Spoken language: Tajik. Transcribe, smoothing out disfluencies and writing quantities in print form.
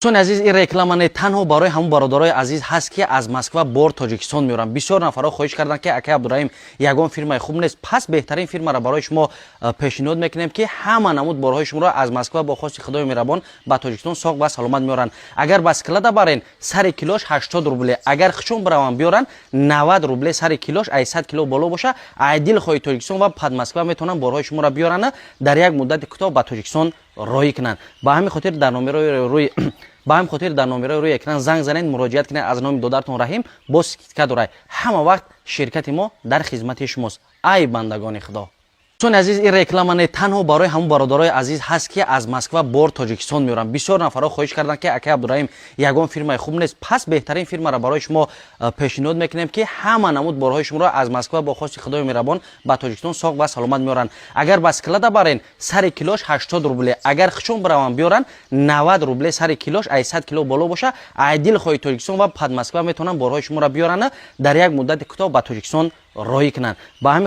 چون عزیز این реклама не танҳо барои ҳамон бародарои азиз ҳаст ки аз Москва бор Тоҷикистон меоранд. Бисёр нафарҳо хоҳиш карданд ки ака Абдураҳим ягон фирмаи хуб нест. Пас беҳтарин фирмаро барои шумо пешниҳод мекунем ки ҳама намуд борҳои шуморо аз Москва бо хости Худои меҳрабон ба Тоҷикистон соғ ва саломат меоранд. Агар баскилада барен сари килош 80 рубле, агар хичон бираванд биёранд 90 рубле сари килош, ай 100 кило боло боша, ай дилхоҳи Тоҷикистон ва пад Москва метавонанд борҳои шуморо биёранд дар як муддати кӯтоҳ ба Тоҷикистон роӣ кунанд. Ба ҳамин хотир дар номерои рӯи ба ҳамин хотир дар номерои рӯи экран занг занед, муроҷиат кунед. Аз номи додаратон Раҳим бо скидка дорад. Ҳама вақт ширкати мо дар хизмати шумост. Ай бандагони Худо. چون عزیز این реклама не танҳо барои ҳамон бародарои азиз ҳаст ки аз Москва бор Тоҷикистон меоранд. Бисёр нафарҳо хоҳиш карданд ки ака Абдураҳим ягон фирмаи хуб нест. Пас беҳтарин фирмаро барои шумо пешниҳод мекунем ки ҳама намуд борҳои шуморо аз Москва бо хости Худои меҳрабон ба Тоҷикистон соғ ва саломат меоранд. Агар баскилада барен сари килош 80 рубле, агар хичон бираванд биёранд 90 рубле сари килош, ай 100 кило боло боша, ай дилхоҳи Тоҷикистон ва пад Москва метавонанд борҳои шуморо биёранд дар як муддати кӯтоҳ ба Тоҷикистон роӣ кунанд. Ба ҳамин